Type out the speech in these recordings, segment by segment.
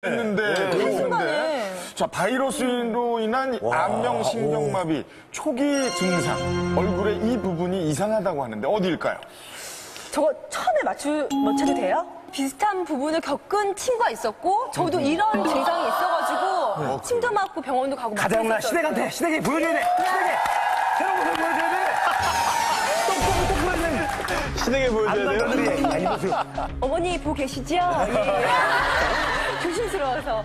했는데 자, 바이러스로 인한 안면신경마비 초기 증상, 얼굴의 이 부분이 이상하다고 하는데 어디일까요? 저거 처음에 맞춰도 돼요? 비슷한 부분을 겪은 친구가 있었고 저도 이런 증상이 있어가지고 침도 맞고 병원도 가고 가자, 형아. 시댁한테, 시댁에 보여줘야 돼. 시댁에. 새로운 모습 보여줘야 돼. 똥똥 보여줘야 돼. 시댁에 보여줘야 돼요? 아니, 무슨. 어머니 보고 계시죠? 예. 조심스러워서.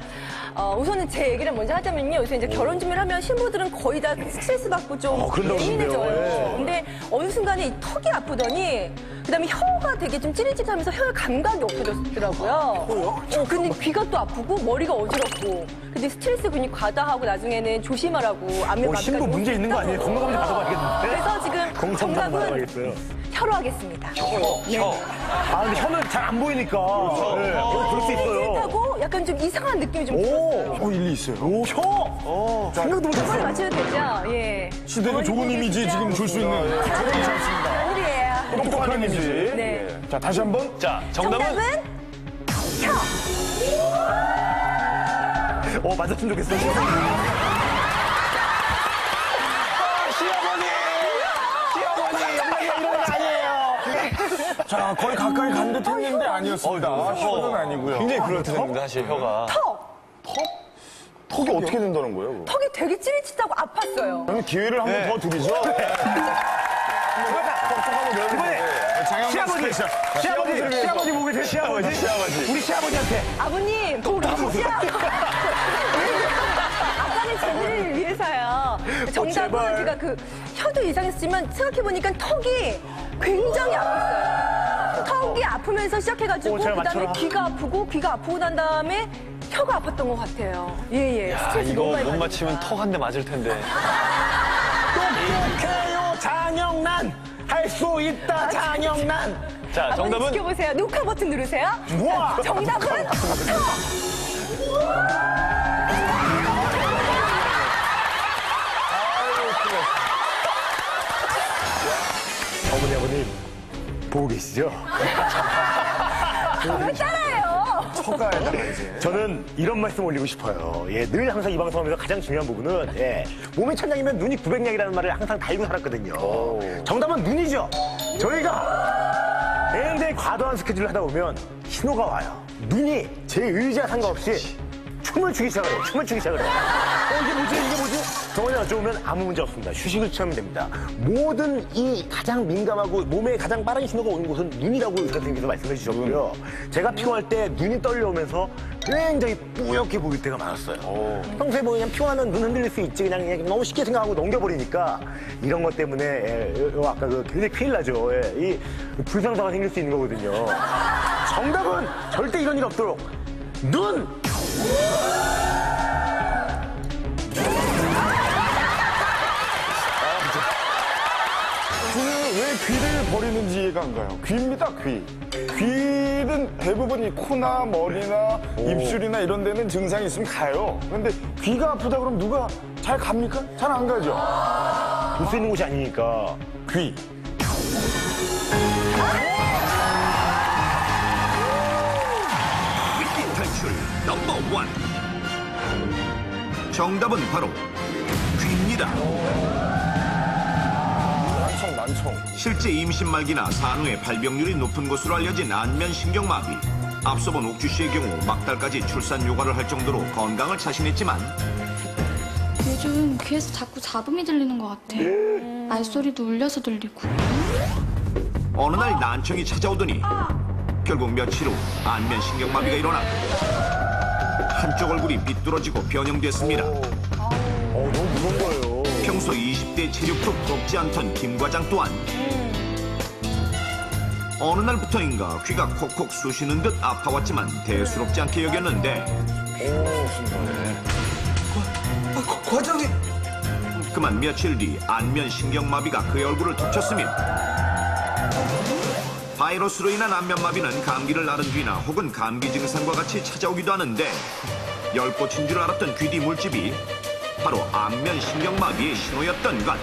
우선은 제 얘기를 먼저 하자면요. 요새 이제 결혼 준비를 하면 신부들은 거의 다 스트레스 받고 좀 예민해져요. 근데 어느 순간에 이 턱이 아프더니 그다음에 혀가 되게 좀 찌릿찌릿하면서 혀의 감각이 없어졌더라고요. 근데 귀가 또 아프고 머리가 어지럽고. 근데 스트레스 근육 과다하고 나중에는 조심하라고 안면마비까지. 신부 문제 있는 거 아니에요? 건강검진 받아봐야겠는데? 그래서 지금 정답은 혀로 하겠습니다. 혀. 아, 근데 혀는 잘 안 보이니까. 그럴 수 있어요. 하고 약간 좀 이상한 느낌이 좀 들었어요. 일리 있어요. 오, 혀! 생각도 이걸 못했어. 맞춰도 되죠? 예. 시댁에 좋은 이미지 지금 줄 수 있는 좋은 찬스입니다. 우리예요. 똑똑한 이미지. 네. 자, 다시 한번. 자, 정답은? 혀. 맞았으면 좋겠어. 시어머니, 엄마가 이런 거 아니에요. 자, 거의 가까이 간 듯 했는데 아니었습니다. 혀는 아니고요. 굉장히 그럴듯했는데, 사실 혀가. 턱이 어떻게 된다는 거예요? 턱이 되게 찌릿찌릿하고 아팠어요. 그럼 기회를 한 번 더 드리죠. 시아버지, 시아버지 보고 계세요, 시아버지. 우리 시아버지한테. 아버님, 보고 계시죠? 아까는 저를 위해서요. 정답은 제가 그 혀도 이상했지만 생각해보니까 턱이 굉장히 아팠어요. 턱이 아프면서 시작해가지고 그다음에 귀가 아프고 난 다음에 혀가 아팠던 것 같아요. 예. 스트레스 이거 너무 많이 못 받으니까. 맞히면 턱 한 대 맞을 텐데. 똑똑해요, 장영란. 할 수 있다, 장영란. 자, 아버님 정답은? 지켜보세요. 녹화 버튼 누르세요. 우와. 정답은 어머니, 아버님, 보고 계시죠? 왜 따라해요? 혀가에다가 이제. 저는 이런 말씀 올리고 싶어요. 늘 항상 이 방송하면서 가장 중요한 부분은, 몸이 천냥이면 눈이 900냥이라는 말을 항상 달고 살았거든요. 정답은 눈이죠. 저희가 굉장히 과도한 스케줄을 하다 보면 신호가 와요. 눈이 제 의지와 상관없이 춤을 추기 시작을 해요. 이게 뭐지? 병원에 여쭤보면 아무 문제 없습니다. 휴식을 취하면 됩니다. 모든 이 가장 민감하고 몸에 가장 빠른 신호가 오는 곳은 눈이라고 의사 선생님께서 말씀해 주셨고요. 제가 피곤할 때 눈이 떨려오면서 굉장히 뿌옇게 보일 때가 많았어요. 평소에 뭐 그냥 피곤하면 눈 흔들릴 수 있지. 그냥 너무 쉽게 생각하고 넘겨버리니까 이런 것 때문에 아까 굉장히 큰일 나죠. 이 불상사가 생길 수 있는 거거든요. 정답은 절대 이런 일 없도록 눈! 저는 왜 귀를 버리는지 이해가 안 가요. 귀입니다, 귀. 귀는 대부분 이 코나 머리나 입술이나 이런 데는 증상이 있으면 가요. 그런데 귀가 아프다 그러면 누가 잘 갑니까? 잘 안 가죠. 볼 수 있는 곳이 아니니까. 귀. 위기 탈출 넘버 원. 정답은 바로 귀입니다. 난청. 실제 임신 말기나 산후의 발병률이 높은 것으로 알려진 안면신경마비. 앞서 본 옥주 씨의 경우 막달까지 출산 요가를 할 정도로 건강을 자신했지만 요즘 귀에서 자꾸 잡음이 들리는 것 같아. 말소리도 울려서 들리고. 어느 날 난청이 찾아오더니 결국 며칠 후 안면신경마비가 일어났고 한쪽 얼굴이 비뚤어지고 변형됐습니다. 너무 무서운 거예요. 평소 20대 체력도 부럽지 않던 김 과장 또한 어느 날부터인가 귀가 콕콕 쑤시는 듯 아파왔지만 대수롭지 않게 여겼는데 과장님! 그만 며칠 뒤 안면신경마비가 그의 얼굴을 덮쳤으며 바이러스로 인한 안면마비는 감기를 앓은 뒤나 혹은 감기 증상과 같이 찾아오기도 하는데 열꽃인 줄 알았던 귀 뒤 물집이 바로 안면신경마비의 신호였던 것.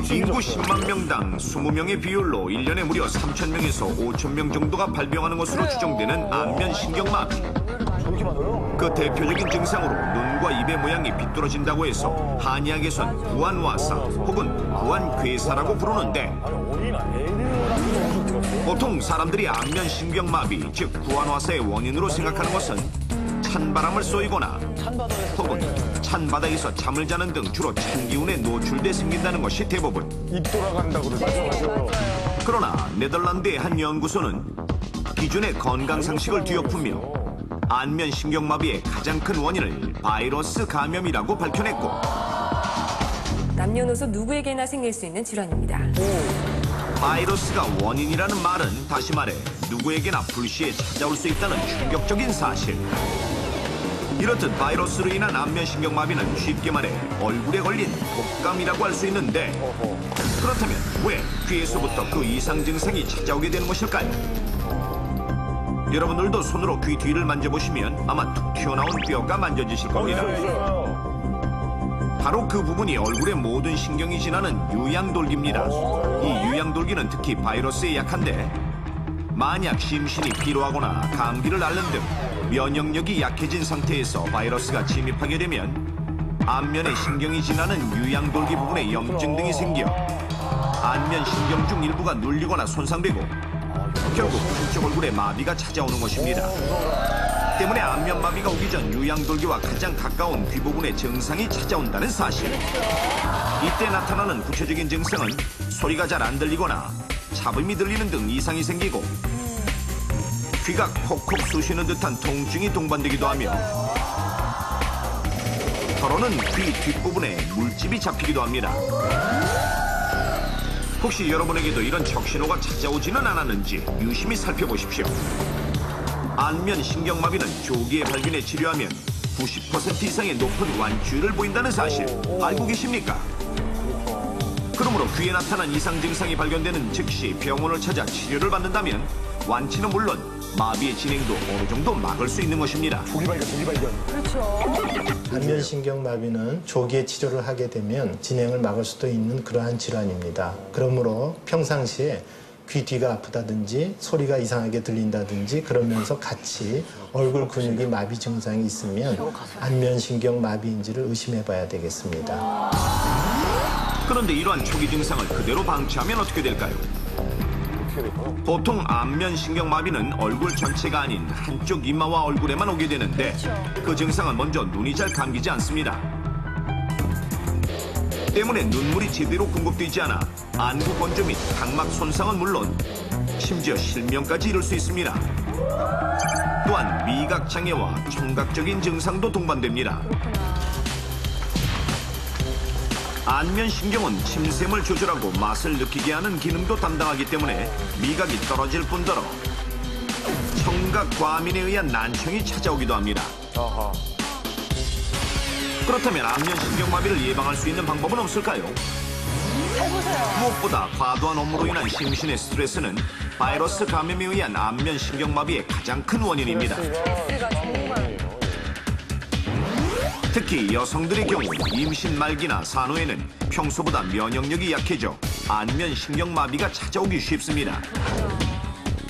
인구 10만 명당 20명의 비율로 1년에 무려 3,000명에서 5,000명 정도가 발병하는 것으로 추정되는 안면신경마비. 그 대표적인 증상으로 눈과 입의 모양이 비뚤어진다고 해서 한의학에선 구안와사 혹은 구안괴사라고 부르는데, 보통 사람들이 안면신경마비, 즉 구안와사의 원인으로 생각하는 것은 찬바람을 쏘이거나 혹은 찬바다에서 잠을 자는 등 주로 찬기운에 노출돼 생긴다는 것이 대부분. 입 돌아간다고 그러죠. 그러나 네덜란드의 한 연구소는 기존의 건강상식을 뒤엎으며 안면신경마비의 가장 큰 원인을 바이러스 감염이라고 밝혀냈고, 남녀노소 누구에게나 생길 수 있는 질환입니다. 바이러스가 원인이라는 말은 다시 말해 누구에게나 불시에 찾아올 수 있다는 충격적인 사실. 이렇듯 바이러스로 인한 안면신경마비는 쉽게 말해 얼굴에 걸린 독감이라고 할 수 있는데, 그렇다면 왜 귀에서부터 그 이상 증상이 찾아오게 되는 것일까요? 여러분들도 손으로 귀 뒤를 만져보시면 아마 툭 튀어나온 뼈가 만져지실 겁니다. 바로 그 부분이 얼굴의 모든 신경이 지나는 유양돌기입니다. 이 유양돌기는 특히 바이러스에 약한데, 만약 심신이 피로하거나 감기를 앓는 등 면역력이 약해진 상태에서 바이러스가 침입하게 되면 안면의 신경이 지나는 유양돌기 부분에 염증 등이 생겨 안면신경 중 일부가 눌리거나 손상되고 결국 한쪽 얼굴에 마비가 찾아오는 것입니다. 때문에 안면마비가 오기 전 유양돌기와 가장 가까운 귀 부분에 증상이 찾아온다는 사실. 이때 나타나는 구체적인 증상은 소리가 잘 안 들리거나 잡음이 들리는 등 이상이 생기고, 귀가 콕콕 쑤시는 듯한 통증이 동반되기도 하며, 더러는 귀 뒷부분에 물집이 잡히기도 합니다. 혹시 여러분에게도 이런 적신호가 찾아오지는 않았는지 유심히 살펴보십시오. 안면신경마비는 조기에 발견해 치료하면 90% 이상의 높은 완치율을 보인다는 사실 알고 계십니까? 그러므로 귀에 나타난 이상 증상이 발견되는 즉시 병원을 찾아 치료를 받는다면 완치는 물론 마비의 진행도 어느 정도 막을 수 있는 것입니다. 조기 발견. 안면신경마비는 조기에 치료를 하게 되면 진행을 막을 수도 있는 그러한 질환입니다. 그러므로 평상시에 귀 뒤가 아프다든지 소리가 이상하게 들린다든지 그러면서 같이 얼굴 근육이 마비 증상이 있으면 안면신경마비인지를 의심해 봐야 되겠습니다. 그런데 이러한 초기 증상을 그대로 방치하면 어떻게 될까요? 보통 안면신경마비는 얼굴 전체가 아닌 한쪽 이마와 얼굴에만 오게 되는데, 그 증상은 먼저 눈이 잘 감기지 않습니다. 때문에 눈물이 제대로 공급되지 않아 안구 건조 및 각막 손상은 물론 심지어 실명까지 이룰 수 있습니다. 또한 미각장애와 청각적인 증상도 동반됩니다. 안면신경은 침샘을 조절하고 맛을 느끼게 하는 기능도 담당하기 때문에 미각이 떨어질 뿐더러 청각 과민에 의한 난청이 찾아오기도 합니다. 그렇다면 안면신경마비를 예방할 수 있는 방법은 없을까요? 무엇보다 과도한 업무로 인한 심신의 스트레스는 바이러스 감염에 의한 안면신경마비의 가장 큰 원인입니다. 특히 여성들의 경우 임신 말기나 산후에는 평소보다 면역력이 약해져 안면신경마비가 찾아오기 쉽습니다.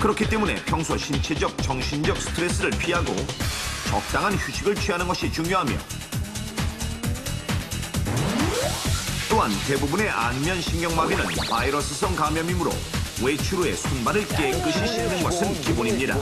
그렇기 때문에 평소 신체적, 정신적 스트레스를 피하고 적당한 휴식을 취하는 것이 중요하며, 또한 대부분의 안면신경마비는 바이러스성 감염이므로 외출 후에 손발을 깨끗이 씻는 것은 기본입니다.